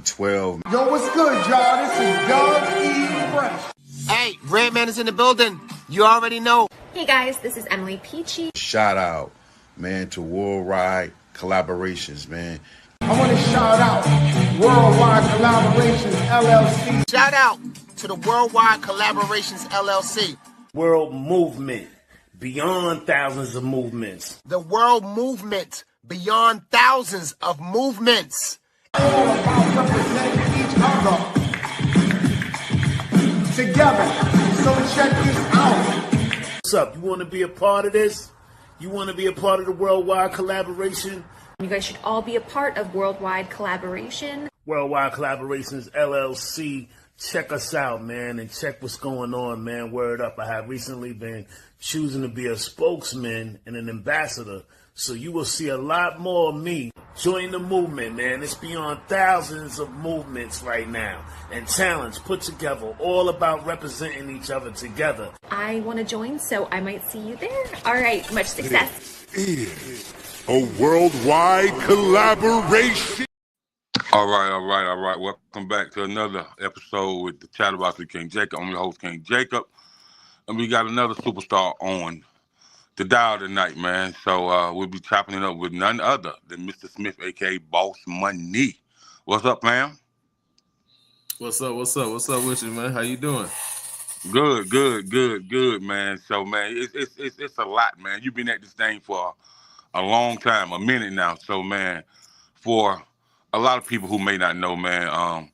12. Yo, what's good, y'all? This is Doug E. Fresh. Hey, Redman is in the building. You already know. Hey guys, this is Emily Peachy. Shout out, man, to Worldwide Collaborations, man. I want to shout out Worldwide Collaborations, LLC. Shout out to the Worldwide Collaborations, LLC. World movement, beyond thousands of movements. The world movement, beyond thousands of movements. All about representing each other together. So check this out. What's up? You want to be a part of this? You want to be a part of the Worldwide Collaboration? You guys should all be a part of Worldwide Collaboration. Worldwide Collaborations, LLC. Check us out, man, and check what's going on, man. Word up. I have recently been choosing to be a spokesman and an ambassador, so you will see a lot more of me. Join the movement, man. It's beyond thousands of movements right now and talents put together, all about representing each other together. I want to join, so I might see you there. All right, much success. It is a worldwide collaboration. All right. Welcome back to another episode with the Chatterbox with King Jacob. I'm your host, King Jacob. And we got another superstar on the dial tonight, man. So we'll be chopping it up with none other than Mr. Smith, a.k.a. Boss Money. What's up, fam? What's up with you, man? How you doing? Good, man. So, man, it's a lot, man. You've been at this thing for a long time, a minute now. So, man, for a lot of people who may not know, man,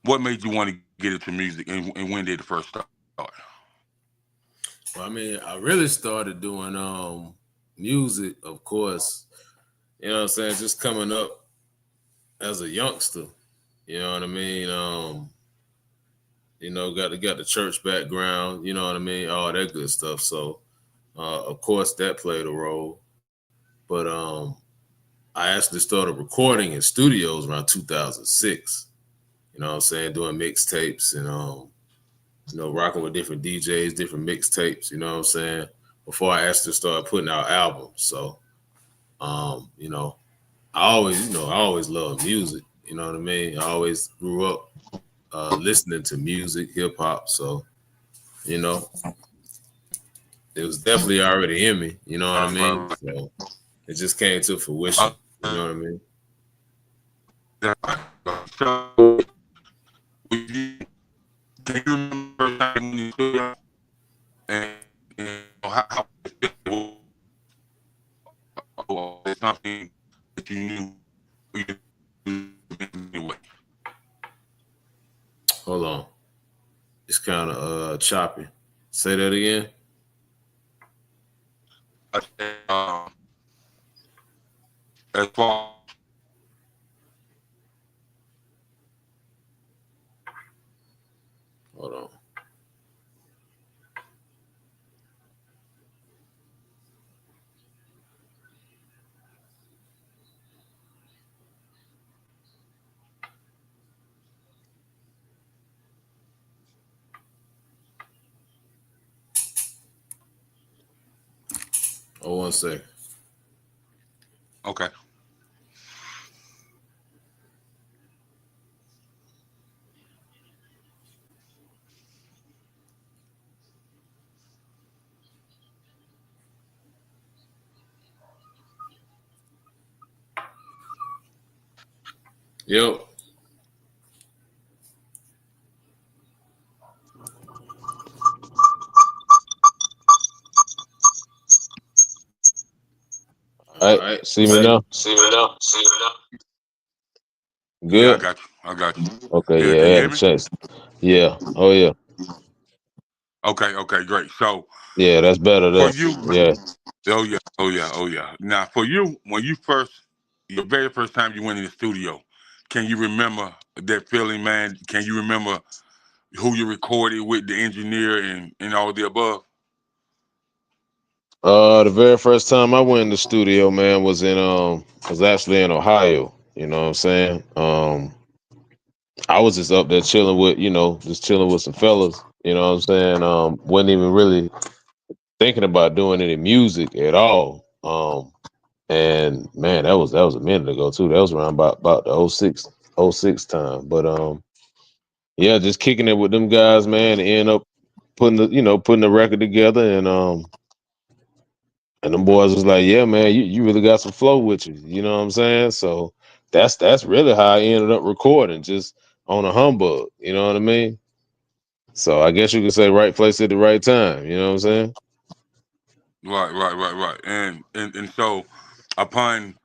what made you want to get into music, and when did it first start? Well, I mean, I really started doing music, of course, you know what I'm saying, just coming up as a youngster, you know what I mean? You know, got the church background, you know what I mean, all that good stuff. So, of course, that played a role. But I actually started recording in studios around 2006, you know what I'm saying, doing mixtapes and, you know, rocking with different DJs, different mixtapes, you know what I'm saying, before I actually started putting out albums. So, you know, I always loved music, you know what I mean? I always grew up listening to music, hip hop. So, you know, it was definitely already in me, you know what I mean? So it just came to fruition, you know what I mean? So, can you remember time when you stood up and how it felt? Or something that you knew you did anyway? Hold on. It's kind of choppy. Say that again. I said, as far Hold on. Oh, 1 second. okay. Yep. All right. See me now? Good? Yeah, I got you. Okay, Yeah, yeah, can I you had hear a me? chance. Yeah. Oh, yeah. Okay, great. So Yeah, that's better. for That. you, Yeah. oh yeah. Now for you, when your very first time you went in the studio, can you remember that feeling, man? Can you remember who you recorded with, the engineer, and all the above? The very first time I went in the studio, man, was actually in Ohio. You know what I'm saying? I was just up there chilling with some fellas. You know what I'm saying? Wasn't even really thinking about doing any music at all. And man, that was a minute ago too. That was around about the 06 '06 time. But yeah, just kicking it with them guys, man, and end up putting the record together, and them boys was like, yeah, man, you really got some flow with you. You know what I'm saying? So that's really how I ended up recording, just on a humbug. You know what I mean? So I guess you could say right place at the right time. You know what I'm saying? Right. And so upon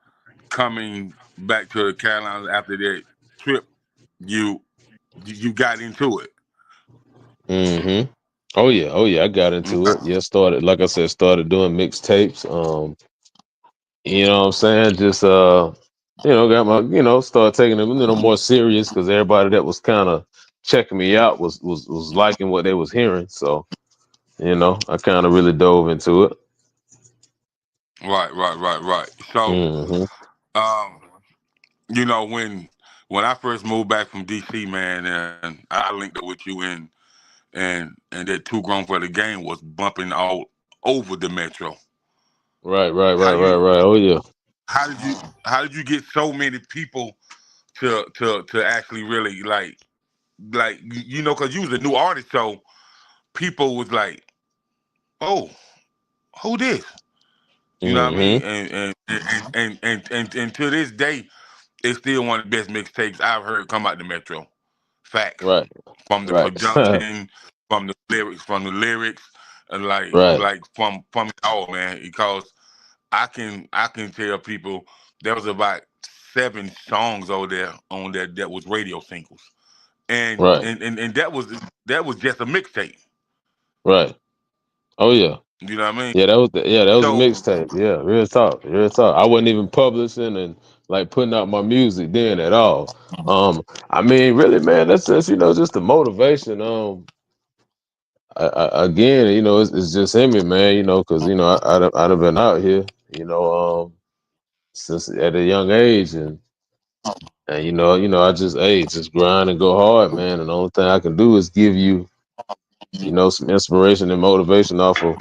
coming back to the Carolinas after that trip, you you got into it. Mm-hmm. Oh yeah, I got into it. Okay. Yeah, started like I said, started doing mixtapes. You know what I'm saying? Just got my started taking them more serious because everybody that was kind of checking me out was liking what they was hearing. So I kind of really dove into it. Right. So Hmm. um, when I first moved back from DC, man, and I linked up with you and that Too Grown for the Game was bumping all over the metro. Right. How you Oh yeah. how did you get so many people to actually really like because you was a new artist, so people was like, oh, who this? You know what I Hmm. mean? And to this day, it's still one of the best mixtapes I've heard come out the Metro. Facts. Right. From the Right. production, from the lyrics, and like Right. like from it all, man. Because I can tell people there was about 7 songs over there on that was radio singles, and Right. and and, and that was just a mixtape. Right. Oh yeah. You know what I mean? That was a So mixtape. Yeah, real talk, real talk. I wasn't even publishing and like putting out my music then at all. I mean, really, man, that's just just the motivation. Again, it's just in me, man. Because I'd have been out here, since at a young age, and I just grind and go hard, man. And the only thing I can do is give you, some inspiration and motivation off of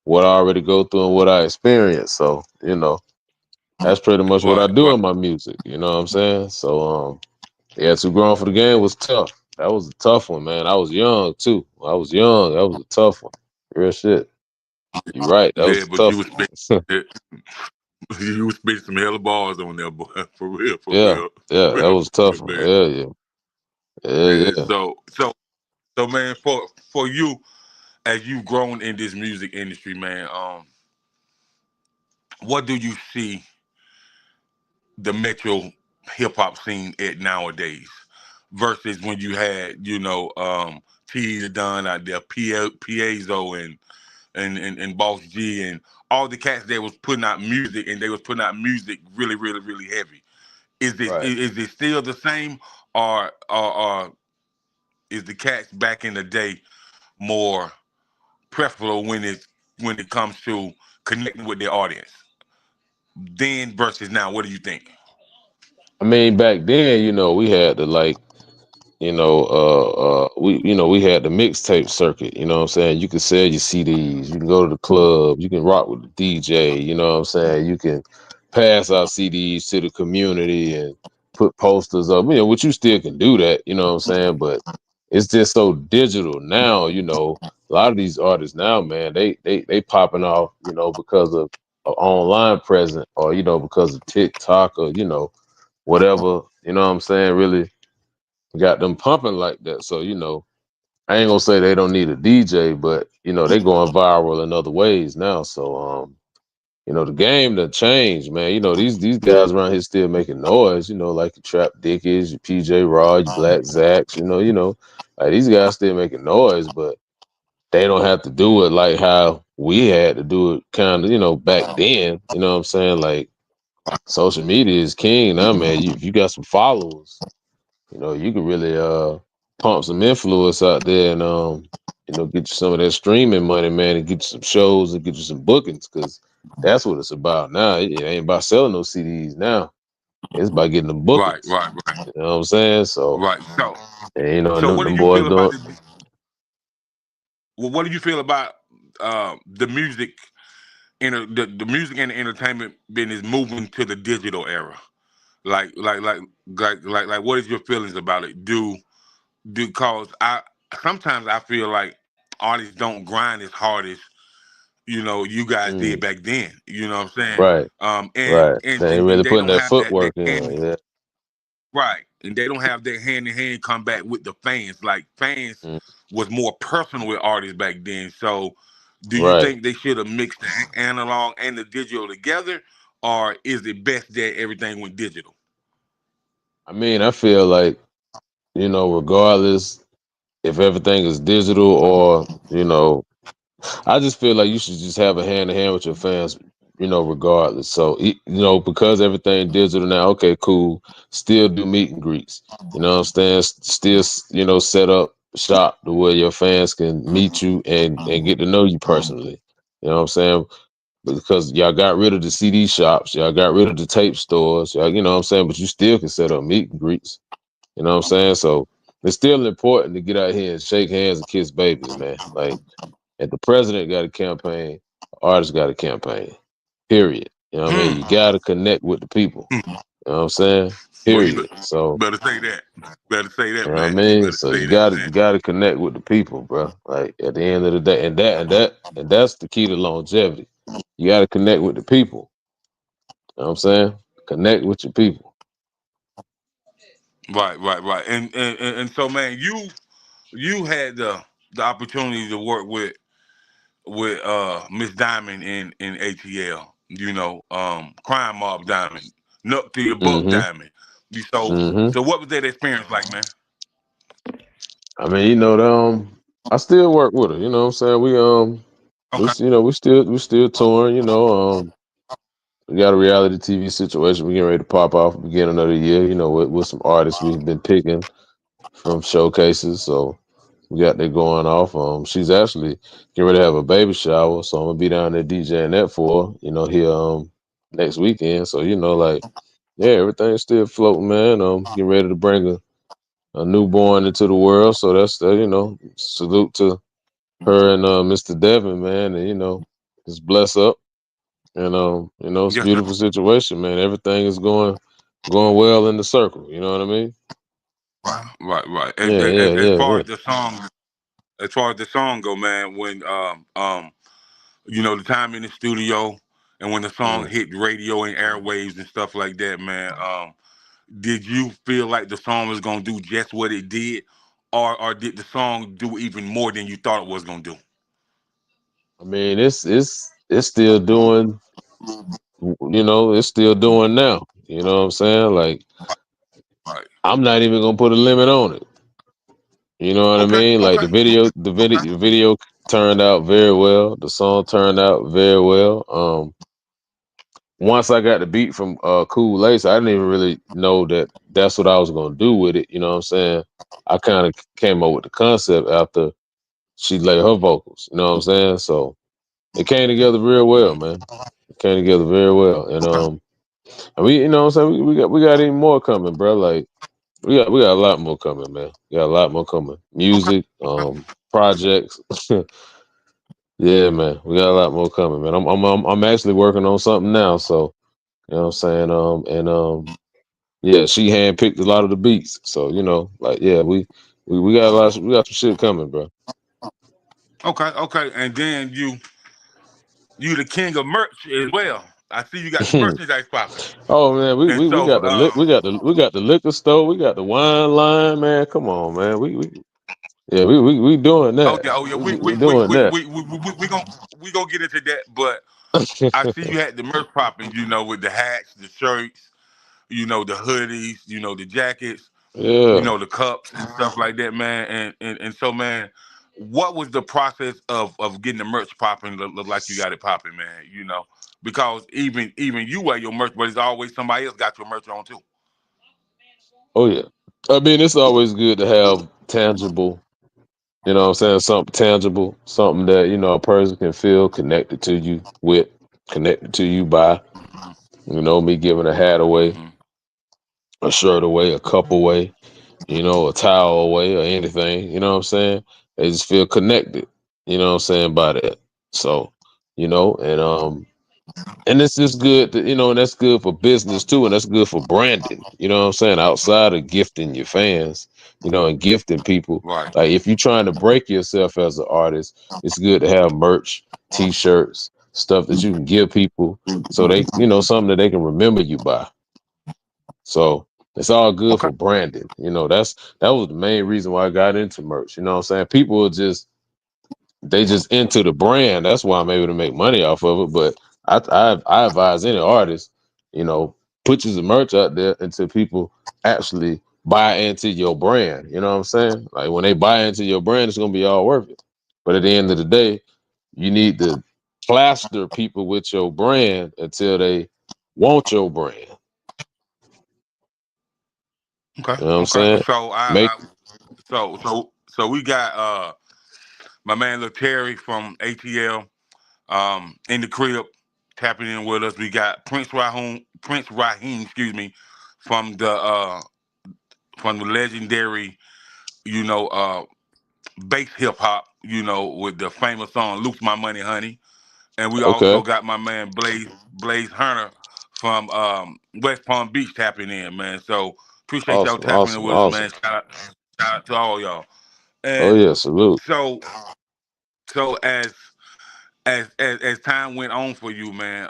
what I already go through and what I experience. So, that's pretty much what I right, do right, in my music. You know what I'm saying? So, yeah, Too Grown for the Game was tough. That was a tough one, man. I was young too. I was young. That was a tough one. Real shit. You're right. That yeah, was a but tough one. you was spitting some hella bars on there, boy. For real, for Yeah, real, yeah, for that real, was a for real, tough one. man. Yeah, yeah, yeah, Yeah, yeah. so man, for you as you've grown in this music industry, man, what do you see the metro hip hop scene at nowadays versus when you had, T Don out there, Piezo and Boss G and all the cats that was putting out music and they was putting out music really, really, really heavy. Right. Is it still the same or is the cats back in the day more preferable when it comes to connecting with their audience? Then versus now, what do you think? I mean, back then, we had to like, we had the mixtape circuit. You know what I'm saying? You could sell your CDs. You can go to the club. You can rock with the DJ. You know what I'm saying? You can pass out CDs to the community and put posters up. Which you still can do that. You know what I'm saying? But it's just so digital now. A lot of these artists now, man, they popping off. Because of an online presence, or because of TikTok, or whatever. You know what I'm saying? Really got them pumping like that. So, I ain't gonna say they don't need a DJ, but they going viral in other ways now. So the game done changed, man. These guys around here still making noise, like your Trap Dickies, your PJ Raw, your Black Zacks, like these guys still making noise, but they don't have to do it like how we had to do it kind of, back then. You know what I'm saying? Like social media is king now, man. If you got some followers, you can really pump some influence out there and get you some of that streaming money, man, and get you some shows and get you some bookings, because that's what it's about now. It ain't about selling those CDs now. It's about getting the Right, bookings. right, right, You know what I'm saying? So, right. and, and So them, what do them you boys feel doing. about what do you feel about the music, the music and the entertainment business moving to the digital era? Like, what is your feelings about it? Cause I sometimes I feel like artists don't grind as hard as you guys did Mm, back then. You know what I'm saying? right, And right. and They ain't and, really and they putting don't that have that footwork in. hand Yeah. right, and they don't have that hand in hand come back with the fans. Like fans Mm, was more personal with artists back then. So, do you right. think they should have mixed the analog and the digital together, or is it best that everything went digital? I mean, I feel like, regardless if everything is digital or, I just feel like you should just have a hand in hand with your fans, regardless. So, because everything digital now, okay, cool. Still do meet and greets. You know what I'm saying? Still, set up shop to where your fans can meet you and get to know you personally. You know what I'm saying? Because y'all got rid of the CD shops, y'all got rid of the tape stores, y'all, you know what I'm saying? But you still can set up meet and greets. You know what I'm saying? So it's still important to get out here and shake hands and kiss babies, man. Like, if the president got a campaign, the artist got a campaign. Period. You know what I mean? You Hmm. gotta connect with the people. You know what I'm saying? Well, you Period. So, better say that. Better say you that, know what I man. You mean? better So say you that, gotta man. you gotta connect with the people, bro. Like at the end of the day, and that's the key to longevity. You gotta connect with the people. You know what I'm saying? Connect with your people. Right. And so, man, you had the opportunity to work with Miss Diamond in ATL. Crime Mob Diamond, Nuck to your book Mm-hmm. Diamond. So Mm-hmm. so what was that experience like, man? I mean, I still work with her, you know what I'm saying? We Okay. we still touring, we got a reality TV situation. We getting ready to pop off at the beginning of the year, with some artists we've been picking from showcases. So we got that going off. She's actually getting ready to have a baby shower, so I'm gonna be down there DJing that for her, here next weekend. So like, yeah, everything's still floating, man. Getting ready to bring a newborn into the world. So that's that. Salute to her and Mr. Devin, man, and just bless up. And it's a Yes, sir. beautiful situation, man. Everything is going well in the circle. You know what I mean? Right. As, Yeah, as, yeah, as yeah, far yeah. as the song, go, man, when the time in the studio and when the song Mm. hit radio and airwaves and stuff like that, man. Did you feel like the song was gonna do just what it did, or did the song do even more than you thought it was gonna do? I mean, it's still doing. It's still doing now. You know what I'm saying? Like, Right. I'm not even gonna put a limit on it. You know what I Okay. mean? Like Okay. the video turned out very well. The song turned out very well. Once I got the beat from Cool Lace, I didn't even really know that that's what I was gonna do with it. You know what I'm saying? I kind of came up with the concept after she laid her vocals. You know what I'm saying? So it came together real well, man. It came together very well, and we, you know what I'm saying? We got even more coming, bro. Like we got a lot more coming, man. We got a lot more coming. Music, projects. Yeah, man. We got a lot more coming, man. I'm actually working on something now, so you know what I'm saying? Yeah, she handpicked a lot of the beats. So, like, yeah, we got we got some shit coming, bro. Okay. And then you the king of merch as well. I see you got the merchandise popping. Oh man, we, And we we so, got the liquor store, we got the wine line, man. Come on, man. Yeah, we doing that. oh yeah, We doing that. we gonna get into that. But I see you had the merch popping. With the hats, the shirts, the hoodies, the jackets, Yeah. the cups and stuff like that, man. And so, man, what was the process of getting the merch popping? Look like you got it popping, man. Because even you wear your merch, but it's always somebody else got your merch on too. Oh yeah. I mean, it's always good to have tangible, you know what I'm saying, something tangible, something that, a person can feel connected to you with, connected to you by, me giving a hat away, Hmm. a shirt away, a cup away, a towel away or anything, you know what I'm saying? They just feel connected, you know what I'm saying, by that. So, and And it's just good to, and that's good for business too, and that's good for branding. You know what I'm saying? Outside of gifting your fans, and gifting people. Right. Like if you're trying to break yourself as an artist, it's good to have merch, t-shirts, stuff that you can give people so they, something that they can remember you by. So it's all good Okay. for branding. That was the main reason why I got into merch. You know what I'm saying? People are they just into the brand. That's why I'm able to make money off of it. But I advise any artist, put your merch out there until people actually buy into your brand. You know what I'm saying? Like when they buy into your brand, it's gonna be all worth it. But at the end of the day, you need to plaster people with your brand until they want your brand. Okay. You know what I'm Okay. saying? So Make so we got my man Lil Terry from ATL in the crib tapping in with us. We got Prince Raheem, excuse me, from the legendary, you know, uh bass hip hop, with the famous song "Lose My Money, Honey." And we also okay. got my man Blaze Hunter from West Palm Beach tapping in, man. So appreciate y'all Awesome, tapping in awesome, with us, awesome. man. Shout out to all y'all. Oh And yeah, salute. so so as time went on for you, man,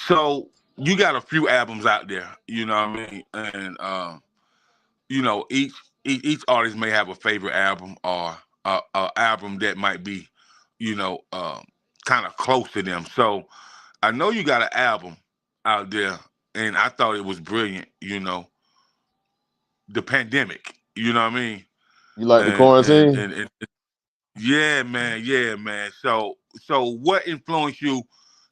so you got a few albums out there, you know what I mean? And each artist may have a favorite album or a album that might be, kind of close to them. So I know you got an album out there, and I thought it was brilliant. The pandemic. You know what I mean? You like the And and quarantine? and, and yeah, man, yeah, man. So what influenced you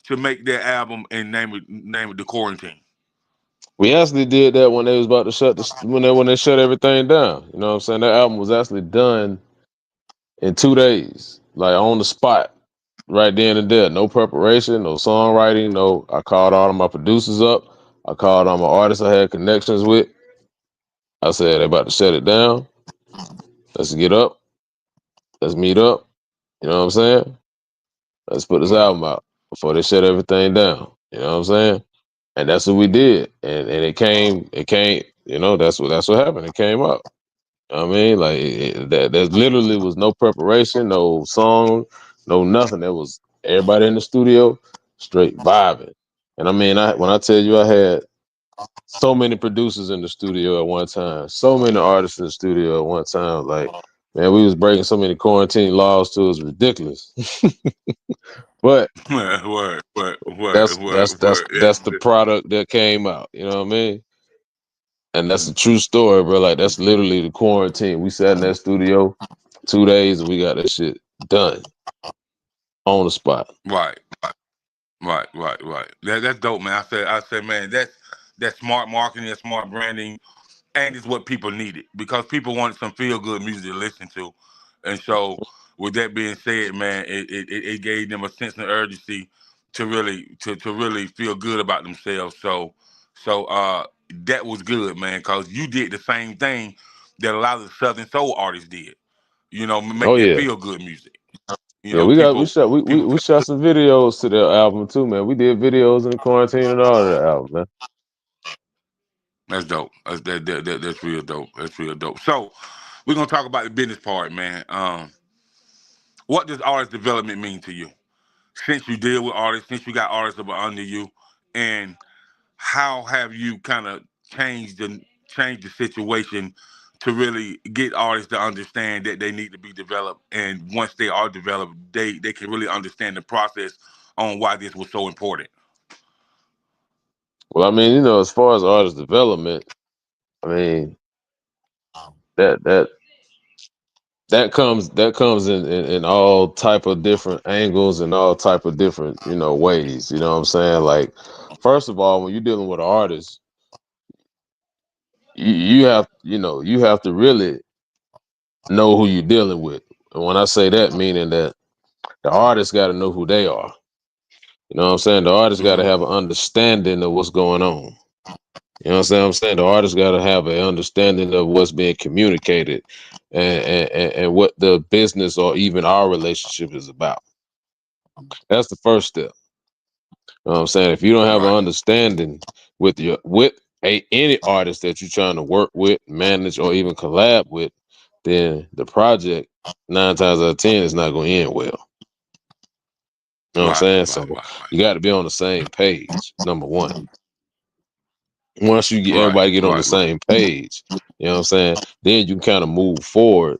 to make that album and name it The Quarantine? We actually did that when they was about to when they shut everything down. You know what I'm saying? That album was actually done in 2 days, like on the spot, right then and there. No preparation, no songwriting, no. I called all of my producers up. I called all my artists I had connections with. I said they about to shut it down. Let's get up. Let's meet up. You know what I'm saying? Let's put this Right. album out before they shut everything down. You know what I'm saying? And that's what we did. And it came. That's what happened. It came out. I mean, like that. There literally was no preparation, no song, no nothing. There was everybody in the studio, straight vibing. And I mean, when I tell you, I had so many producers in the studio at one time, so many artists in the studio at one time. Like, man, we was breaking so many quarantine laws too. It was ridiculous. But Word. that's the product that came out. You know what I mean? And that's a true story, bro. Like that's literally the quarantine. We sat in that studio 2 days and we got that shit done on the spot. Right. Right. That's dope, man. I said, man, that's smart marketing, that's smart branding, and it's what people needed because people wanted some feel good music to listen to, and so with that being said, man, it gave them a sense of urgency to really feel good about themselves. So that was good, man, because you did the same thing that a lot of the Southern Soul artists did. Make Oh that yeah. feel good music. Yeah, we People shot people. we shot some videos to the album too, man. We did videos in the quarantine and all of the album, man. That's dope. That's real dope. That's real dope. So we're gonna talk about the business part, man. What does artist development mean to you? Since you deal with artists, since you got artists up under you, and how have you kind of changed the situation to really get artists to understand that they need to be developed, and once they are developed, they can really understand the process on why this was so important. Well, I mean, as far as artist development, I mean that that that comes in all type of different angles and all type of different ways. You know what I'm saying? Like, first of all, when you're dealing with an artist, you have to really know who you're dealing with. And when I say that, meaning that the artist got to know who they are. You know what I'm saying? The artist got to Hmm. have an understanding of what's going on. You know what I'm saying? The artist got to have an understanding of what's being communicated and what the business or even our relationship is about. That's the first step. You know what I'm saying? If you don't have an Right. understanding with any artist that you're trying to work with, manage, or even collab with, then the project 9 times out of 10 is not going to end well. You know what I'm Right. saying? Right. So Right. you got to be on the same page. Number one. Once you get Right. everybody get on the Right. Right. same page, you know what I'm saying? Then you can kind of move forward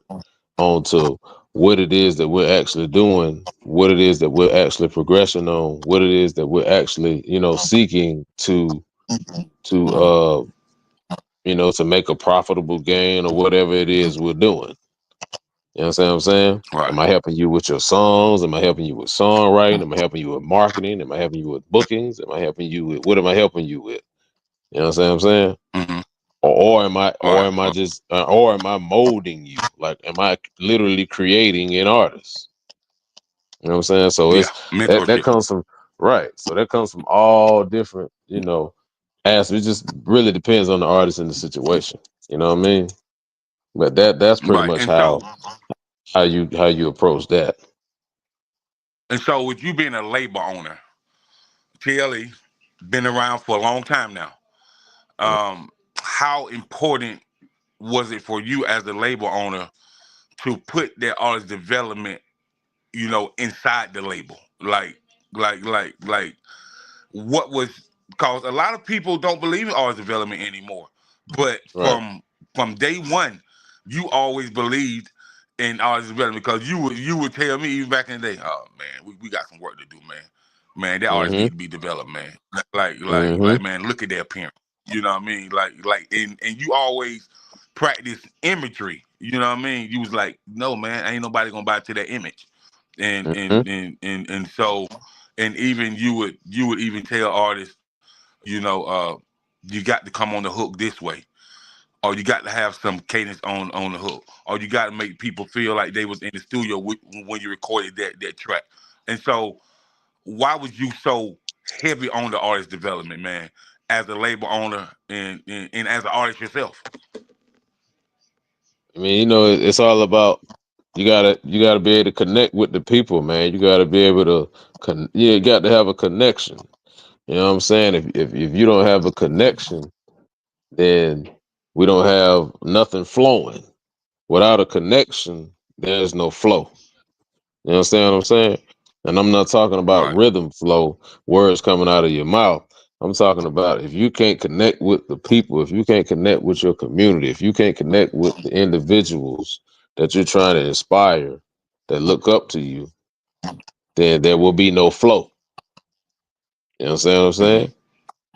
onto what it is that we're actually doing, what it is that we're actually progressing on, what it is that we're actually, seeking to to make a profitable gain or whatever it is we're doing. You know what I'm saying? Right. Am I helping you with your songs? Am I helping you with songwriting? Am I helping you with marketing? Am I helping you with bookings? Am I helping you with what am I helping you with? You know what I'm saying? Mm-hmm. Or am I or Right. am I just or am I molding you? Like am I literally creating an artist? You know what I'm saying? So Yeah. it's that Mentorship. comes from right. So that comes from all different, aspects. It just really depends on the artist and the situation. You know what I mean? But that's pretty Right. much And so how you approach that. with you being a label owner, TLE, been around for a long time now. How important was it for you as a label owner to put that artist development, inside the label? Like what was because a lot of people don't believe in artist development anymore. But Right. from day one, you always believed in artist development because you would tell me even back in the day, oh man, we got some work to do, man. Man, that artist Mm-hmm. need to be developed, man. Like Mm-hmm. man, look at their appearance. You know what I mean? And you always practice imagery. You know what I mean? You was like, no man, ain't nobody gonna buy to that image. And Mm-hmm. and and and and so and even you would even tell artists, you know, you got to come on the hook this way, or you got to have some cadence on the hook, or you got to make people feel like they was in the studio when you recorded that track. And so, why was you so heavy on the artist development, man, as a label owner and as an artist yourself? I mean, it's all about you gotta be able to connect with the people, man. You gotta be able to you got to have a connection. You know what I'm saying? If you don't have a connection, then we don't have nothing flowing. Without a connection, there's no flow. You understand what I'm saying? And I'm not talking about Right. rhythm flow, words coming out of your mouth. I'm talking about if you can't connect with the people, if you can't connect with your community, if you can't connect with the individuals that you're trying to inspire that look up to you, then there will be no flow. You understand what I'm Hmm. saying?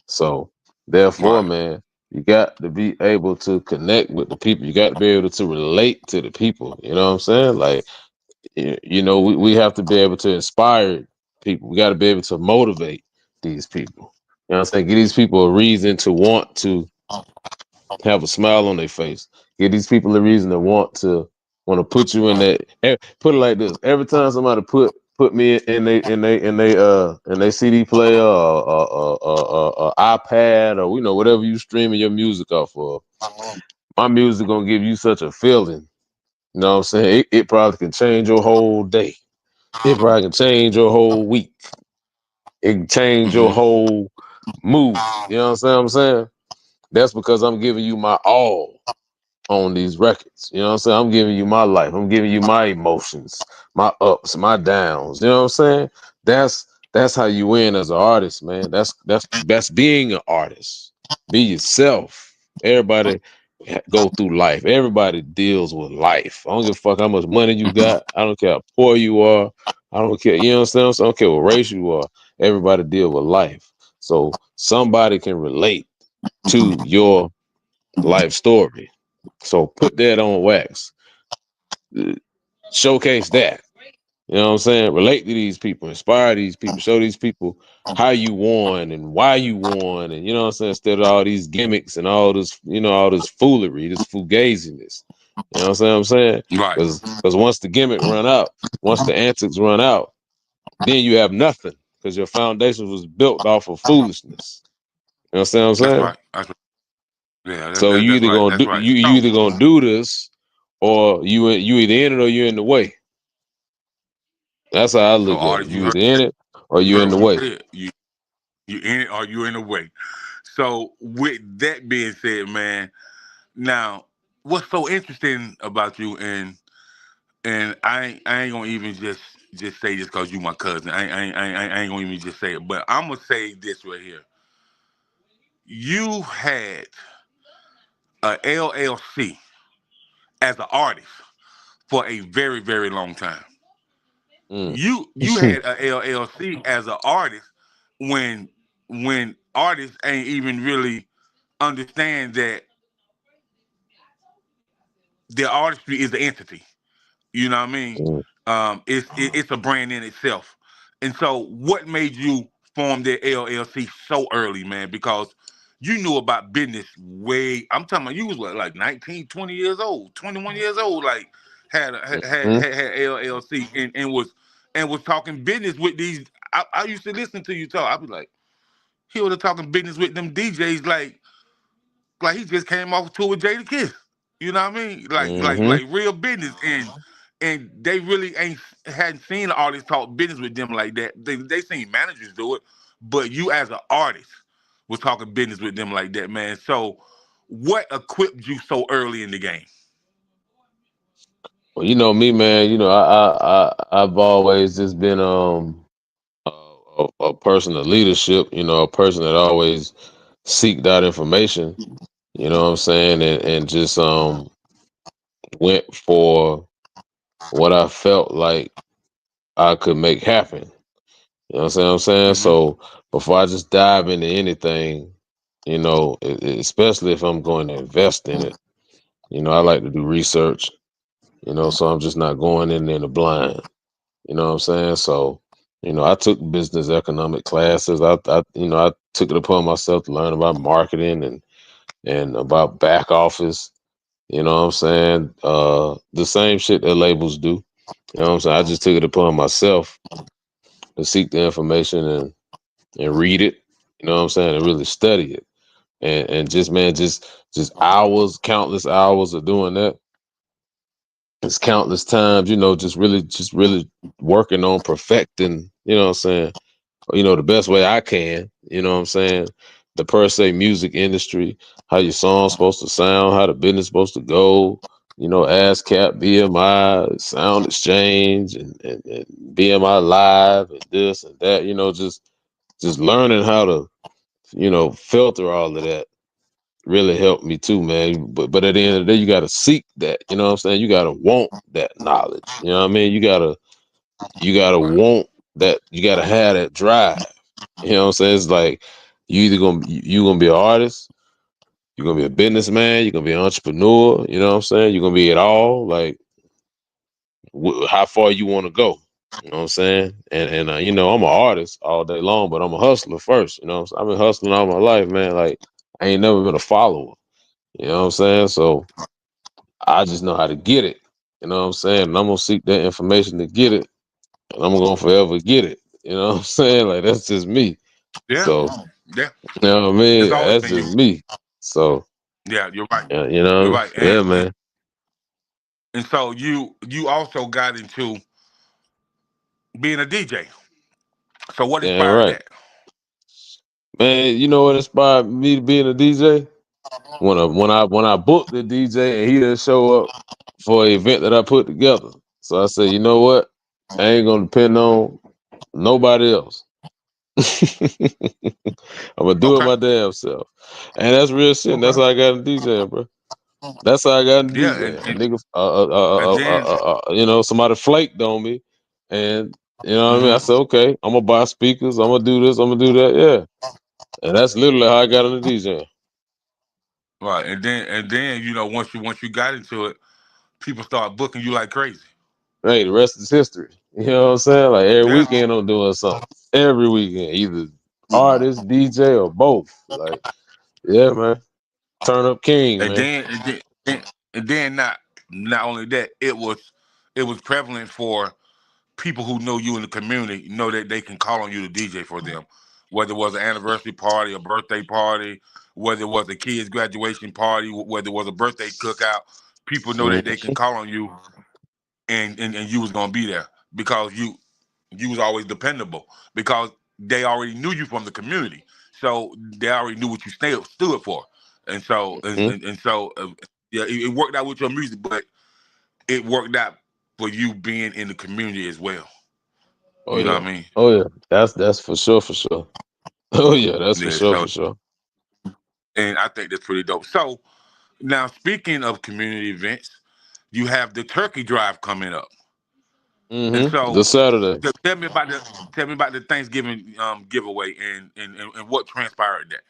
So, therefore, Right. man, you got to be able to connect with the people. You got to be able to relate to the people. You know what I'm saying? Like, we have to be able to inspire people. We got to be able to motivate these people. You know what I'm saying? Give these people a reason to want to have a smile on their face. Give these people a reason to want to put you in that. Put it like this: every time somebody put me in they CD player or iPad or whatever you streaming your music off of, my music gonna give you such a feeling. You know what I'm saying? It probably can change your whole day. It probably can change your whole week. It can change your Hmm. whole mood. You know what I'm saying? That's because I'm giving you my all on these records. You know what I'm saying? I'm giving you my life. I'm giving you my emotions, my ups, my downs. You know what I'm saying? That's how you win as an artist, man. That's being an artist. Be yourself. Everybody go through life. Everybody deals with life. I don't give a fuck how much money you got. I don't care how poor you are. I don't care. You know what I'm saying? I don't care what race you are. Everybody deal with life. So somebody can relate to your life story. So put that on wax. Showcase that. You know what I'm saying? Relate to these people, inspire these people, show these people how you won and why you won, and you know what I'm saying, instead of all these gimmicks and all this foolery, this fugaziness. You know what I'm saying? Right. Because once the gimmick run out, once the antics run out, then you have nothing because your foundation was built off of foolishness. You know what I'm That's saying? right. That's right. Yeah. So you That's either right. gonna That's do right. you So either gonna do this, or you either in it or you're in the way. That's how I So look at it. artists, You either in it or you in heard the what he way. said. You in it or you in the way. So with that being said, man, now what's so interesting about you and I ain't gonna even just say this because you my cousin. I ain't gonna even just say it, but I'm gonna say this right here. You had a LLC as an artist for a very very long time. Mm. You had a LLC as an artist when artists ain't even really understand that their artistry is the entity. You know what I mean? Mm. It's a brand in itself. And so, what made you form that LLC so early, man? Because you knew about business way. I'm talking about you was what, like 19, 20 years old, 21 years old, like Mm. had LLC and was talking business with these. I used to listen to you talk. I'd be like, he was talking business with them DJs like he just came off a tour with Jada Kiss. You know what I mean? Mm-hmm. Like real business, and they really hadn't seen artists talk business with them like that. They seen managers do it, but you as an artist was talking business with them like that, man. So what equipped you so early in the game? Well, you know me, man. You know, I've always just been a person of leadership. You know, a person that always seeked out information. You know what I'm saying, and just went for what I felt like I could make happen. You know what I'm saying? Hmm. So before I just dive into anything, you know, especially if I'm going to invest in it, you know, I like to do research. You know, so I'm just not going in there in the blind. You know what I'm saying? So, you know, I took business economic classes. I took it upon myself to learn about marketing and about back office. You know what I'm saying? The same shit that labels do. You know what I'm saying? I just took it upon myself to seek the information and read it. You know what I'm saying? And really study it. And just man, just hours, countless hours of doing that. It's countless times, you know, just really working on perfecting, you know what I'm saying? You know, the best way I can, you know what I'm saying? The per se music industry, how your song's supposed to sound, how the business supposed to go, you know, ASCAP, BMI, Sound Exchange, and BMI Live, and this and that, you know, just learning how to, you know, filter all of that really helped me too, man. But at the end of the day, you gotta seek that, you know what I'm saying? You gotta want that knowledge. You know what I mean? You gotta Right. want that, you gotta have that drive. You know what I'm saying? It's like you either gonna be an artist, you're gonna be a businessman, you're gonna be an entrepreneur, you know what I'm saying? You're gonna be it all. Like how far you wanna go. You know what I'm saying? And you know, I'm an artist all day long, but I'm a hustler first. You know what I'm saying? I've been hustling all my life, man. Like I ain't never been a follower. You know what I'm saying? So I just know how to get it. You know what I'm saying? And I'm gonna seek that information to get it, and I'm gonna forever get it. You know what I'm saying? Like that's just me. Yeah, So yeah. you know what I It's mean? always That's been you. just me. So Yeah, you're right. yeah, you You're know, right. yeah, And man. and so you also got into being a DJ. So what Damn inspired right, that? man. You know what inspired me to being a DJ? When I booked the DJ and he didn't show up for an event that I put together. So I said, you know what? I ain't gonna depend on nobody else. I'm gonna do it Okay. my damn self, and that's real shit. And that's Okay. how I got into DJing, bro. That's how I got into Yeah, DJing. A nigga, and then you know, somebody flaked on me, and you know what I mean. I mhm. said, okay, I'm gonna buy speakers. I'm gonna do this. I'm gonna do that. Yeah, and that's literally how I got into DJing. Right, and then once you got into it, people start booking you like crazy. Hey, the rest is history. You know what I'm saying? Like every Yeah, weekend, I'm doing something. Every weekend, either artist, DJ, or both. Like, yeah, man, turn up king, and man. then and then, and then not only that, it was prevalent for people who know you in the community know that they can call on you to DJ for them, whether it was an anniversary party, a birthday party, whether it was a kid's graduation party, whether it was a birthday cookout. People know that they can Mhm. call on you, and you was gonna be there because you was always dependable because they already knew you from the community, so they already knew what you stood for, and so yeah, it worked out with your music, but it worked out for you being in the community as well. Oh You know yeah. what I mean? Oh yeah. That's for sure, for sure. Oh yeah, that's for Yeah. sure, So, for sure. and I think that's pretty dope. So now, speaking of community events, you have the turkey drive coming up, and The so Saturday. tell me about the Thanksgiving giveaway and what transpired there.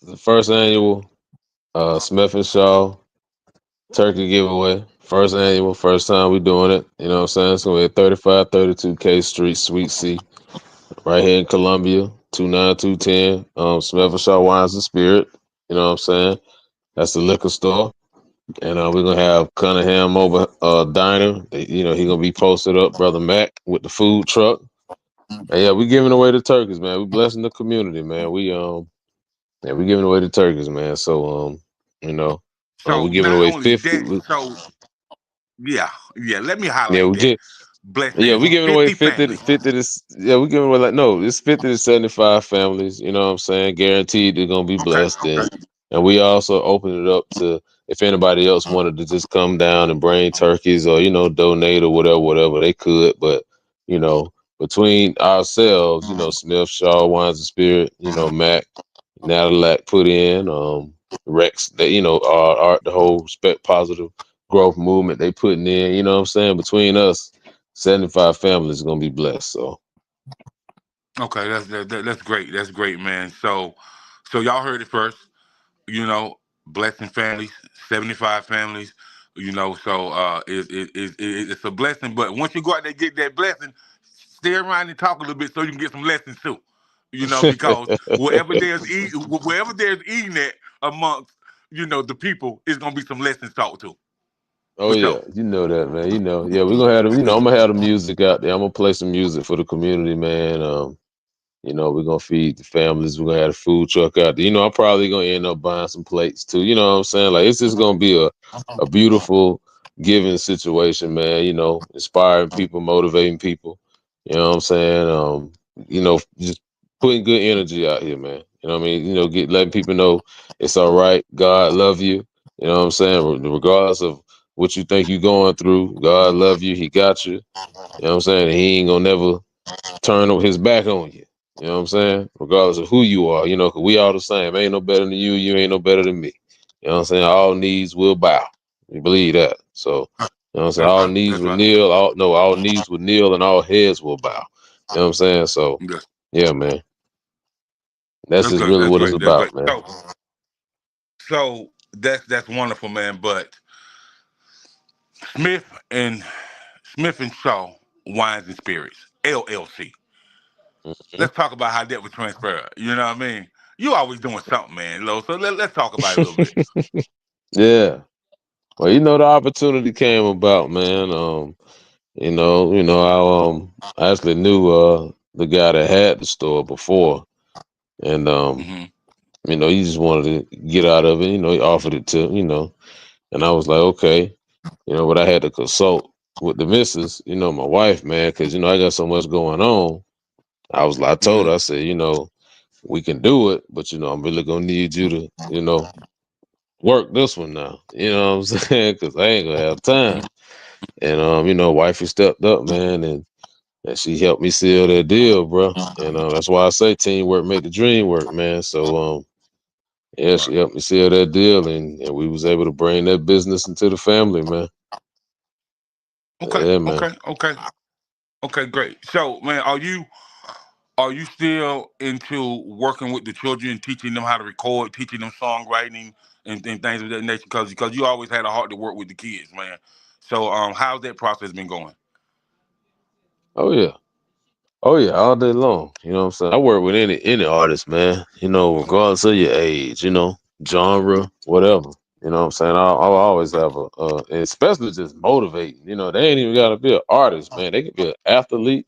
The first annual Smith and Shaw turkey giveaway. First annual, first time we doing it. You know what I'm saying? It's gonna be at 3532 K Street, Suite C, right here in Columbia, 29210. Smith and Shaw Wines and Spirit. You know what I'm saying? That's the liquor store. And we're gonna have Cunningham over diner. You know, he gonna be posted up, brother Mac, with the food truck. And yeah, we giving away the turkeys, man. We blessing the community, man. We giving away the turkeys, man. So you know, we So giving not away only 50. that, so yeah, let me Yeah, highlight we that. get Blessing yeah, we giving away 50 50 families. 50 to yeah, we giving away like no, it's 50 to 75 families, you know what I'm saying? Guaranteed they're gonna be Okay, blessed okay. and we also open it up to if anybody else wanted to just come down and bring turkeys or, donate or whatever, they could. But, you know, between ourselves, Smith, Shaw, Wines and Spirit, Mac, Nadillac put in, Rex, they, our the whole respect positive growth movement they putting in, you know what I'm saying? Between us, 75 families gonna be blessed. So Okay, that's great. That's great, man. So y'all heard it first. Blessing families, 75 families. So it's a blessing. But once you go out there and get that blessing, stay around and talk a little bit so you can get some lessons too. Because wherever there's eating at amongst the people, it's gonna be some lessons taught too. oh For yeah, sure. you know that, man. Yeah, we're gonna have I'm gonna have the music out there. I'm gonna play some music for the community, man. We're gonna feed the families. We're gonna have a food truck out there. I'm probably gonna end up buying some plates too. You know what I'm saying? Like it's just gonna be a beautiful giving situation, man. Inspiring people, motivating people. You know what I'm saying? Just putting good energy out here, man. You know what I mean? Letting people know it's all right. God love you. You know what I'm saying? Regardless of what you think you're going through, God love you. He got you. You know what I'm saying? And he ain't gonna never turn his back on you. You know what I'm saying? Regardless of who you are, 'cause we all the same. Ain't no better than you. You ain't no better than me. You know what I'm saying? All knees will bow. We believe that. So, you know what I'm saying? That's All right. knees That's will right. kneel. All knees will kneel and all heads will bow. You know what I'm saying? So, Yes. yeah, man. That's That's just good. really That's what it's great. That's about, great. man. So that's wonderful, man. But Smith and Smith and Shaw Wines and Spirits LLC. Mhm. Let's talk about how that was transferred. You know what I mean? You always doing something, man, Lo. So let's talk about it a little bit. Yeah. Well, the opportunity came about, man. I actually knew the guy that had the store before, and Hmm. he just wanted to get out of it. He offered it to, and I was like, okay, but I had to consult with the missus, my wife, man, because I got so much going on. I told Hmm. her, I said, we can do it, but I'm really gonna need you to, work this one now. You know what I'm saying? Because I ain't gonna have time. And wifey stepped up, man, and she helped me seal that deal, bro. And that's why I say teamwork make the dream work, man. So yeah, Right. she helped me seal that deal, and we was able to bring that business into the family, man. Okay. Yeah, man. Okay. Okay. Okay. Great. So, man, are you still into working with the children, teaching them how to record, teaching them songwriting and things of that nature? Because you always had a heart to work with the kids, man. So, how's that process been going? Oh yeah. Oh yeah, all day long. You know what I'm saying? I work with any artist, man. Regardless of your age, genre, whatever. You know what I'm saying? I'll always have and especially just motivating. They ain't even gotta be an artist, man. They could be an athlete,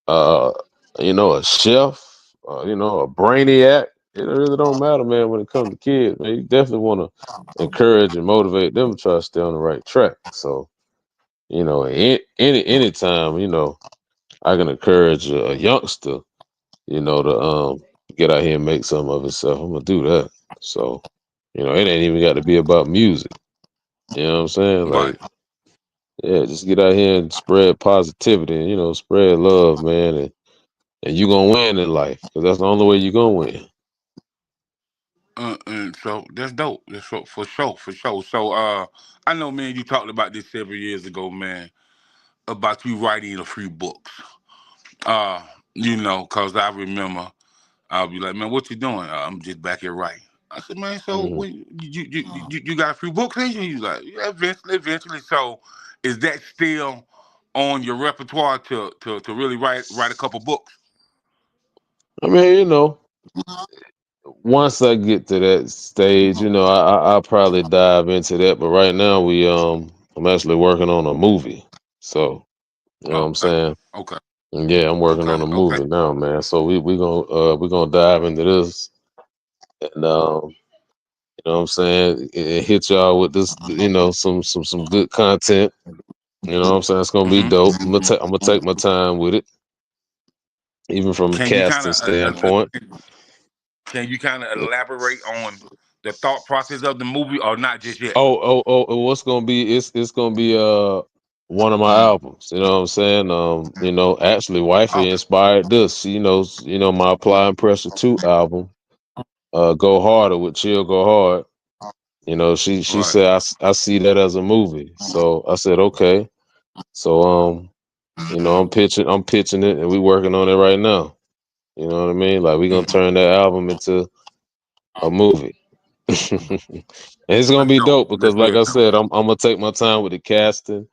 uh, a chef, a brainiac. It really don't matter, man, when it comes to kids, man. You definitely want to encourage and motivate them to try to stay on the right track. So, anytime, I can encourage a youngster, you know, to get out here and make something of himself, I'm gonna do that. So, you know, it ain't even got to be about music. You know what I'm saying? Right. Like, yeah, just get out here and spread positivity and, you know, spread love, man, and you gonna win in life because that's the only way you gonna win. And so that's dope. That's for sure, for sure. So I know, man, you talked about this several years ago, man, about you writing a few books. Uh, you know, cause I remember I'll be like, man, what you doing? I'm just back here writing. I said, man, so Hmm. when you got a few books in you? He's like, yeah, eventually. So is that still on your repertoire to really write a couple books? I mean, you know, once I get to that stage, you know, I'll probably dive into that. But right now, I'm actually working on a movie. So, you know what I'm Okay, saying? okay, And yeah, I'm working okay, on a okay. movie now, man. So we gonna dive into this, and you know what I'm saying, and hit y'all with this, you know, some good content. You know what I'm saying? It's gonna be Hmm. dope. I'm gonna take my time with it, even from a Can you kind casting of standpoint. can you kind of elaborate on the thought process of the movie, or not just yet? What's gonna be? It's gonna be one of my albums. You know what I'm saying? You know, actually, wifey Okay, inspired this. She knows, you know, my Applying Pressure 2 album, Go Harder with Chill Go Hard. You know, she right. said I see that as a movie. So I said okay. So you know, I'm pitching it, and we working on it right now. You know what I mean? Like we gonna turn that album into a movie. And it's gonna That's be dope. dope because, That's like real I dope. said, I'm gonna take my time with the casting.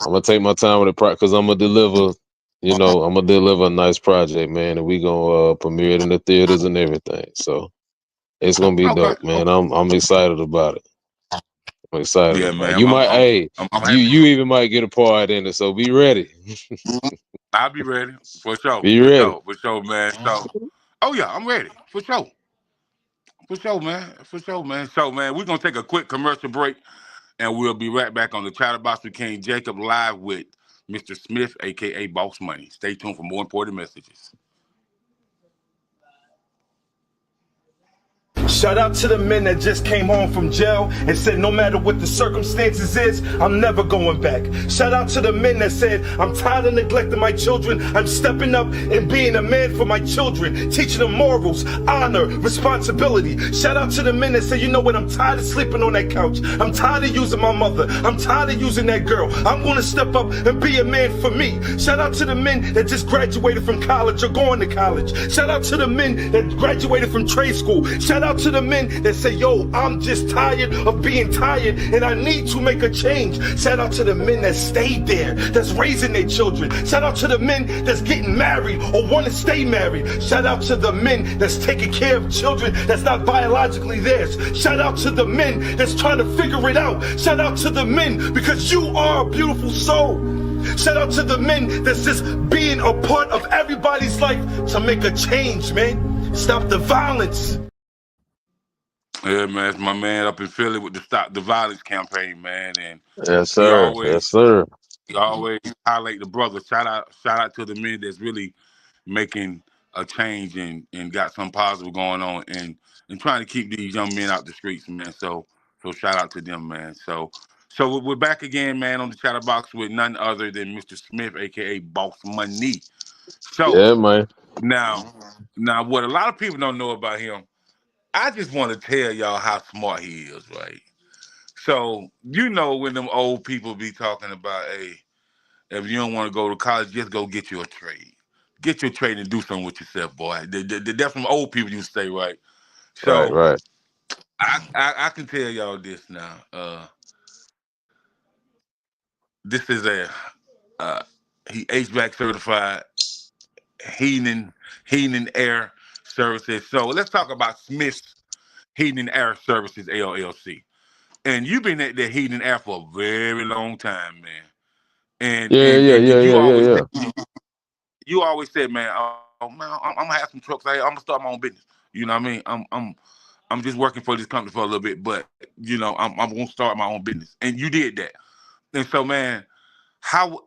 I'm gonna take my time with the because I'm gonna deliver. You know, I'm gonna deliver a nice project, man, and we gonna premiere it in the theaters and everything. So it's gonna be Okay, dope, man. okay. I'm excited about it. I'm excited Yeah, about it. man. You might, hey, I'm you happy you for you. even might get a part in it. So be ready. I'll be ready for sure, Be ready. man. So, oh yeah, I'm ready for sure, man. So, man, we're gonna take a quick commercial break, and we'll be right back on the Chatterbox with King Jacob live with Mr. Smith, aka Boss Money. Stay tuned for more important messages. Shout out to the men that just came home from jail and said no matter what the circumstances is, I'm never going back. Shout out to the men that said I'm tired of neglecting my children. I'm stepping up and being a man for my children, teaching them morals, honor, responsibility. Shout out to the men that say, you know what, I'm tired of sleeping on that couch. I'm tired of using my mother. I'm tired of using that girl. I'm going to step up and be a man for me. Shout out to the men that just graduated from college or going to college. Shout out to the men that graduated from trade school. Shout out to the men that say, yo, I'm just tired of being tired and I need to make a change. Shout out to the men that stayed there, that's raising their children. Shout out to the men that's getting married or want to stay married. Shout out to the men that's taking care of children that's not biologically theirs. Shout out to the men that's trying to figure it out. Shout out to the men because you are a beautiful soul. Shout out to the men that's just being a part of everybody's life to make a change, man. Stop the violence. Yeah, man, it's my man up in Philly with the Stop the Violence campaign, man, and Yes, he sir. Yes, always sir. he always highlight the brother. Shout out to the men that's really making a change and got something positive going on and trying to keep these young men out the streets, man. So shout out to them, man. So we're back again, man, on the Chatterbox with none other than Mr. Smith, aka Boss Money. So Yeah, man. now, now what a lot of people don't know about him, I just want to tell y'all how smart he is, right? So you know when them old people be talking about, hey, if you don't want to go to college, just go get you a trade. Get your trade and do something with yourself, boy. That's from old people used to say, right? Right, So right. I can tell y'all this now. This is uh, he HVAC certified heating heating and air services. So let's talk about Smith's Heating and Air Services LLC. And you've been at the heating and air for a very long time, man. And Yeah, and yeah, and, yeah, and you yeah, yeah, always yeah. you always said, man, oh man, I'm gonna have some trucks. I'm gonna start my own business. You know what I mean? I'm just working for this company for a little bit, but you know, I'm gonna start my own business. And you did that. And so, man, how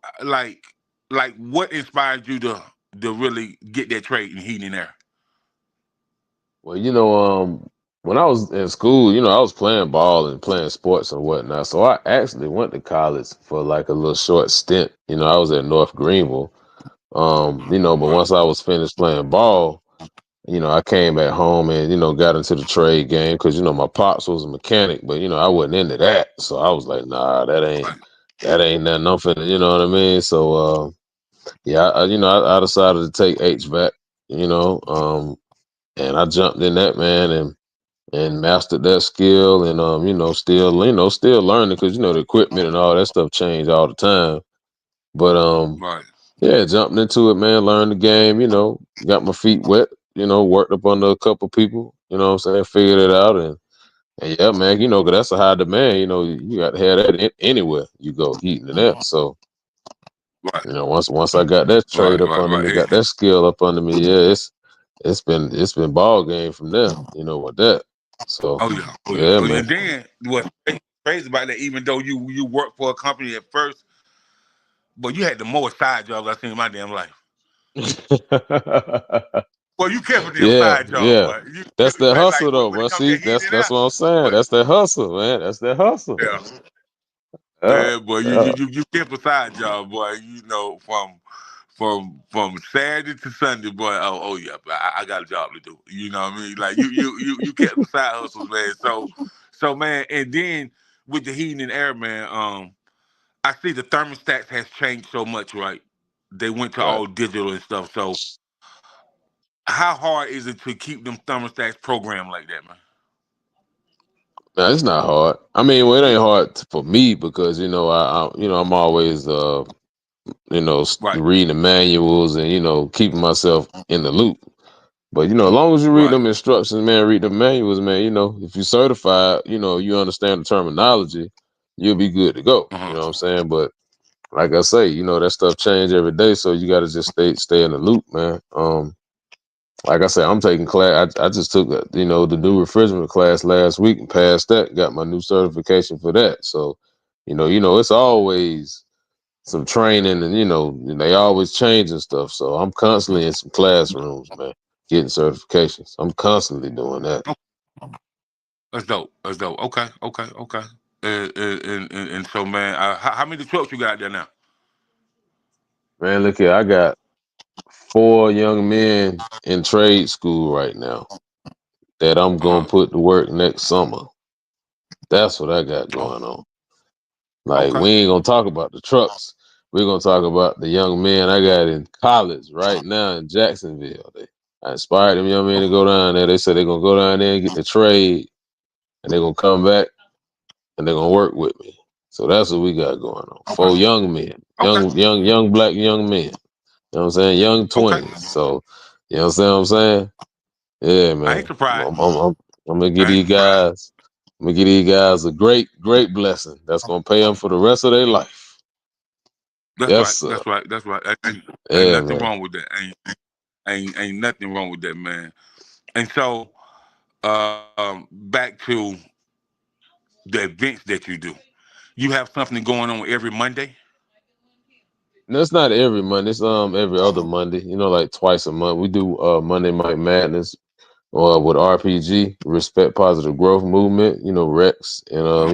like what inspired you to really get that trade in heating and air? Well, when I was in school, I was playing ball and playing sports and whatnot. So I actually went to college for like a little short stint. I was at North Greenville. But Right. once I was finished playing ball, I came back home and, got into the trade game because, my pops was a mechanic, but, I wasn't into that. So I was like, nah, Right. that ain't nothing. I'm finna, you know what I mean? So, yeah, I decided to take HVAC, and I jumped in that, man, and mastered that skill and, still learning because, the equipment and all that stuff change all the time. But, Right. yeah, jumped into it, man, learned the game, got my feet wet, worked up under a couple people, what I'm saying, figured it out. And yeah, man, 'cause that's a high demand, you got to have that anywhere you go, heating and air. So, Right. once I got that trade Right. up Right. under me, Right. got that skill up under me, yeah, it's been ball game from there, with that. So, Oh yeah. Oh yeah. yeah, Oh yeah. man. And then what's crazy about that, even though you worked for a company at first, but you had the most side jobs I've seen in my damn life. Well, you kept with them Yeah, side jobs, yeah. but you That's that like hustle though, when bro. it comes to See, heating that's and that's air, what I'm saying. but That's that hustle, man. That's that hustle. yeah. Yeah, Yeah, boy, you yeah. you you you kept a side job, boy. From Saturday to Sunday, boy. Oh yeah, I got a job to do. You know what I mean? Like you kept the side hustles, man. So man, and then with the heating and air, man. I see the thermostats has changed so much, right? They went to Right. all digital and stuff. So how hard is it to keep them thermostats programmed like that, man? No, it's not hard. I mean, well, it ain't hard for me because I'm always Right, reading the manuals and keeping myself in the loop. But as long as you read right. them instructions, man, read the manuals, man. If you certified, you understand the terminology, you'll be good to go. You Uh-huh. know what I'm saying? But like I say, that stuff change every day, so you got to just stay in the loop, man. Like I said, I'm taking class. I just took the new refrigerant class last week and passed that. Got my new certification for that. So, it's always some training, and they always changing stuff. So I'm constantly in some classrooms, man, getting certifications. I'm constantly doing that. That's dope. That's dope. Okay, okay, okay. And so, man, how many trucks you got there now? Man, look here, I got 4 young men in trade school right now that I'm gonna Uh-huh. put to work next summer. That's what I got Oh, going on. Like, okay. we ain't gonna talk about the trucks. We're gonna talk about the young men I got in college right now in Jacksonville. I inspired them young men to go down there. They said they're gonna go down there and get the trade, and they're gonna come back and they're gonna work with me. So that's what we got going on. Okay. 4 young men, Okay. young black young men. You know what I'm saying? Young Okay. 20s. So, you know what I'm saying? Yeah, I ain't man. surprised. I'm gonna give I ain't these surprised. guys. I'm gonna give these guys a great, great blessing that's gonna pay them for the rest of their life. That's Yes, right. sir. That's right. That's right. Ain't Yeah, nothing man. wrong with that. Ain't nothing wrong with that, man. And so, back to the events that you do. You have something going on every Monday. No, it's not every Monday. It's every other Monday. Like twice a month. We do Monday Night Madness with RPG, Respect Positive Growth Movement. Rex and Uh-huh.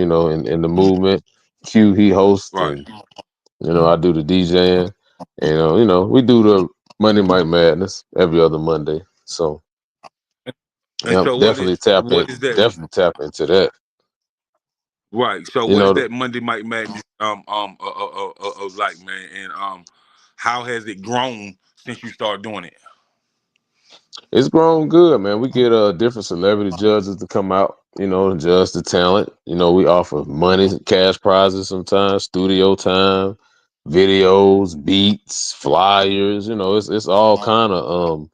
in the movement. Q he hosts Right. and I do the DJing. And we do the Monday Night Madness every other Monday. So And yeah, so, what is that? definitely tap into that. Right. So, You what is know, that Monday Night Madness like, man? And how has it grown since you started doing it? it's grown good, man. We get different celebrity judges to come out, and judge the talent. We offer money, cash prizes sometimes, studio time, videos, beats, flyers. It's all kind of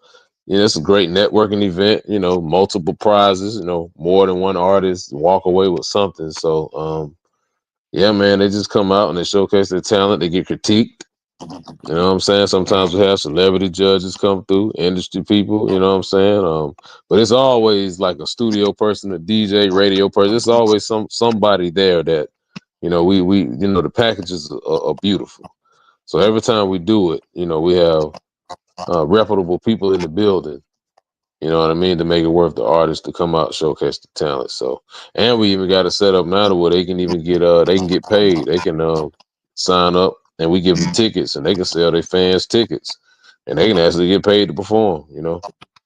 it's a great networking event. Multiple prizes. More than one artist walk away with something. So yeah, man, they just come out and they showcase their talent. They get critiqued. You know what I'm saying? Sometimes we have celebrity judges come through, industry people, you know what I'm saying? But it's always like a studio person, a DJ, radio person. It's always somebody there that, we the packages are beautiful. So every time we do it, we have reputable people in the building. You know what I mean? To make it worth the artist to come out, showcase the talent. So, and we even got a set up now to where they can even get paid. They can sign up, and we give them tickets, and they can sell their fans tickets, and they can actually get paid to perform.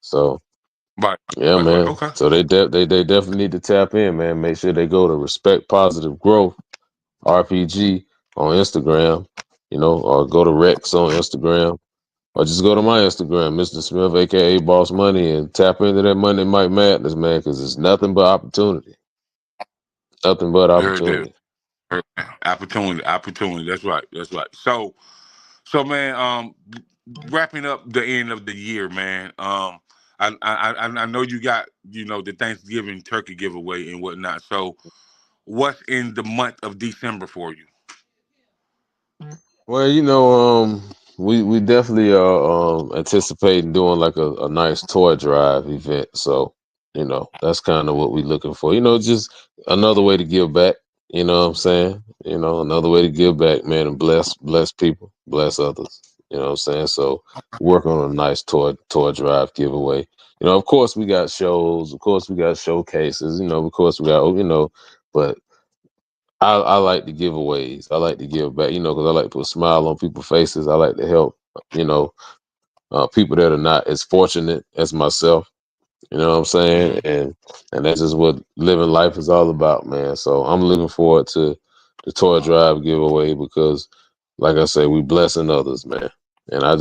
So Right. yeah, Right. man. Okay. So they definitely need to tap in, man. Make sure they go to Respect Positive Growth RPG on Instagram, or go to Rex on Instagram. Or just go to my Instagram, Mr. Smith, aka Boss Money, and tap into that Monday Mike Madness, man, because it's nothing but opportunity. Nothing but Very good. opportunity. Opportunity. That's right. So man, wrapping up the end of the year, man. I know you got the Thanksgiving turkey giveaway and whatnot. So what's in the month of December for you? Well, we definitely are anticipating doing like a nice toy drive event. So, that's kind of what we're looking for. Just another way to give back. You know what I'm saying? Another way to give back, man, and bless people, bless others. You know what I'm saying? So working on a nice toy drive giveaway. Of course we got shows, of course we got showcases, of course we got, but I like the giveaways. I like to give back, because I like to put a smile on people's faces. I like to help, people that are not as fortunate as myself. You know what I'm saying? And that's just what living life is all about, man. So I'm looking forward to the toy drive giveaway because, like I say, we blessing others, man. And I'm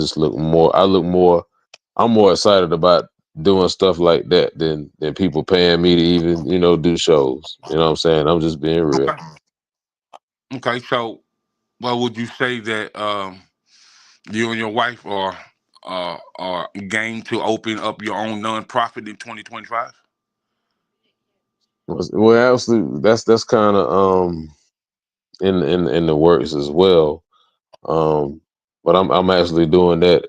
more excited about doing stuff like that than people paying me to even, do shows. You know what I'm saying? I'm just being real. Okay. So, well, would you say that you and your wife are game to open up your own nonprofit in 2025? Well, actually, that's kind of in the works as well. Um, but I'm actually doing that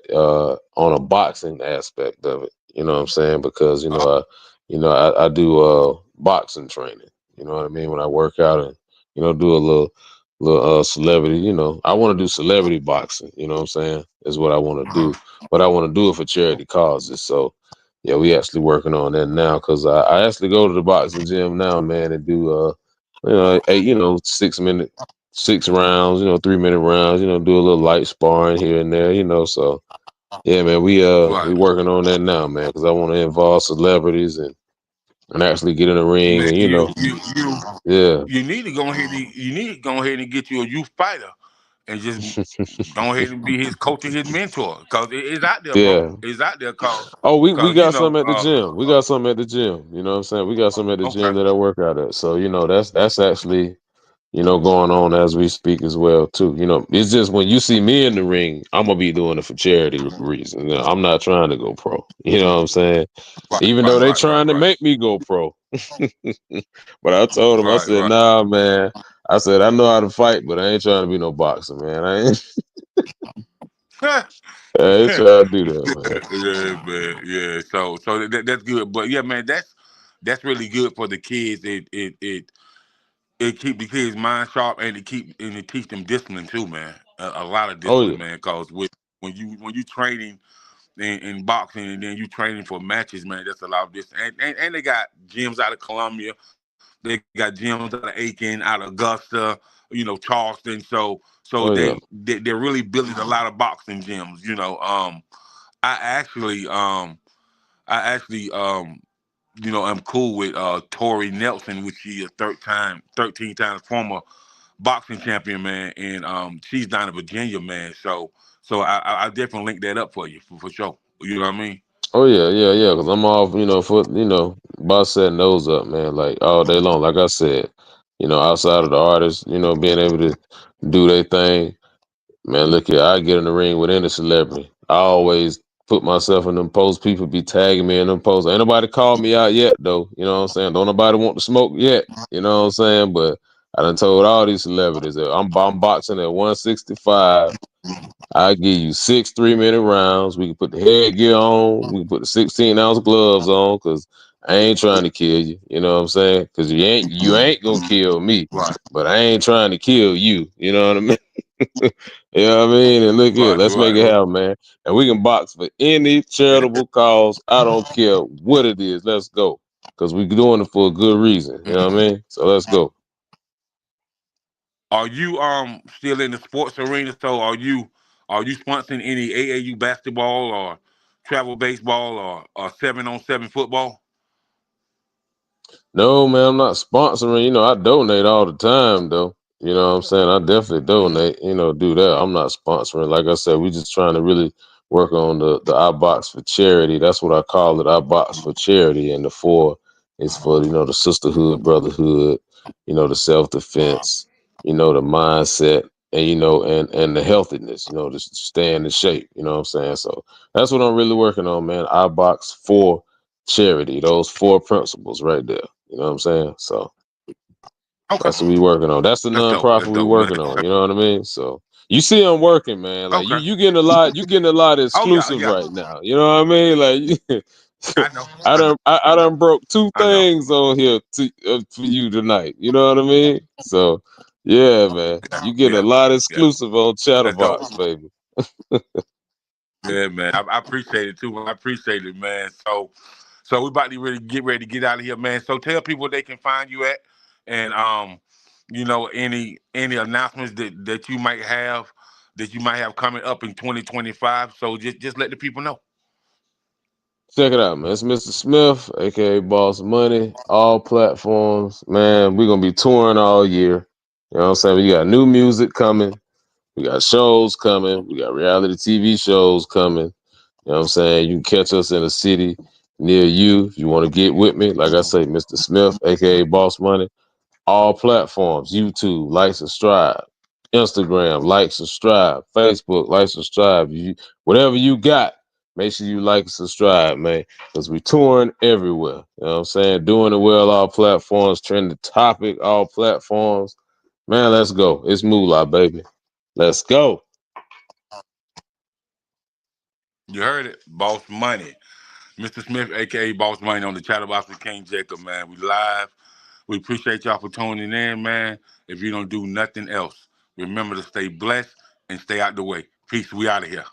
on a boxing aspect of it. You know what I'm saying? Because I do boxing training. You know what I mean? When I work out and do a little celebrity. I want to do celebrity boxing. You know what I'm saying? Is what I want to do. But I want to do it for charity causes. So yeah, we actually working on that now because I actually go to the boxing gym now, man, and do 6 minute 6 rounds, 3-minute rounds, do a little light sparring here and there, so yeah, man, we Right. working on that now, man, because I want to involve celebrities and actually get in the ring Man, and you yeah. you need to go ahead and get you a youth fighter and just go ahead and be his coach and his mentor because it's out there, bro. Yeah. It's out there because Oh, we because got some at the gym. We got some at the gym. You know what I'm saying? We got some at the okay. gym that I work out at. So, that's actually going on as we speak as well too. It's just when you see me in the ring, I'm gonna be doing it for charity reasons. I'm not trying to go pro. You know what I'm saying? Right, Even though right, they right, right, trying to right, make me go pro. But I told them, I right, said, right. nah, man. I said, I know how to fight, but I ain't trying to be no boxer, man. I ain't trying to do that, man. Yeah, man. Yeah. So that's good. But yeah, man, that's really good for the kids. It keep the kids' mind sharp and it teach them discipline too, man. A lot of Oh yeah. discipline, man. Cause when you training in boxing and then you training for matches, man, that's a lot of discipline. And they got gyms out of Columbia, they got gyms out of Aiken, out of Augusta, Charleston. So Oh yeah. they're really building a lot of boxing gyms. I actually I'm cool with Tori Nelson, which she a 13 times former boxing champion, man, and she's down in Virginia, man. So I definitely link that up for you for sure. You know what I mean? Oh yeah, yeah, yeah. Because I'm off, for boss setting those up, man, like all day long. Like I said, outside of the artists, being able to do their thing. Man, look here, I get in the ring with any celebrity. I always put myself in them posts. People be tagging me in them posts. Ain't nobody called me out yet, though. You know what I'm saying? Don't nobody want to smoke yet. You know what I'm saying? But I done told all these celebrities that I'm boxing at 165. I give you 6 3-minute rounds. We can put the headgear on. We can put the 16-ounce gloves on because I ain't trying to kill you. You know what I'm saying? Because you ain't gonna kill me. Right. But I ain't trying to kill you. You know what I mean? You know what I mean? And look here, let's make it Right. happen, man. And we can box for any charitable cause. I don't care what it is. Let's go. Because we're doing it for a good reason. You know what I mean? So let's go. Are you still in the sports arena? So are you sponsoring any AAU basketball or travel baseball or 7-on-7 football? No, man, I'm not sponsoring. You know, I donate all the time, though. You know what I'm saying? I definitely donate, do that. I'm not sponsoring. Like I said, we just trying to really work on the I box for charity. That's what I call it. I box for charity. And the 4 is for, the sisterhood, brotherhood, the self-defense, the mindset, and, and the healthiness, just staying in shape. You know what I'm saying? So that's what I'm really working on, man. I box for charity. Those 4 principles right there. You know what I'm saying? So Okay. that's what we working on. That's the That's dope. nonprofit That's we dope, man. working on. You know what I mean? So you see I'm working, man. Like Okay. you getting a lot, Oh yeah, exclusive yeah. right now. You know what I mean? Like I know. I done broke 2 I know. things on here for you tonight. You know what I mean? So yeah, man. You getting a Yeah. lot Yeah. exclusive on That's dope. Chatterbox, baby. Yeah, man. I appreciate it too. I appreciate it, man. So we about to really get ready to get out of here, man. So tell people where they can find you at, and any announcements that you might have coming up in 2025. So just let the people know. Check it out, man. It's Mr. Smith, aka Boss Money, all platforms. Man, we're gonna be touring all year. You know what I'm saying? We got new music coming, we got shows coming, we got reality TV shows coming. You know what I'm saying? You can catch us in a city near you if you want to get with me. Like I say, Mr. Smith, aka Boss Money. All platforms, YouTube, like, subscribe. Instagram, like, subscribe. Facebook, like, subscribe. Whatever you got, make sure you like and subscribe, man. Because we touring everywhere. You know what I'm saying? Doing it well, all platforms. Trending topic, all platforms. Man, let's go. It's Moolah, baby. Let's go. You heard it, Boss Money, Mr. Smith, aka Boss Money, on the Chatterbox with King Jacob, man. We live. We appreciate y'all for tuning in, man. If you don't do nothing else, remember to stay blessed and stay out the way. Peace. We out of here.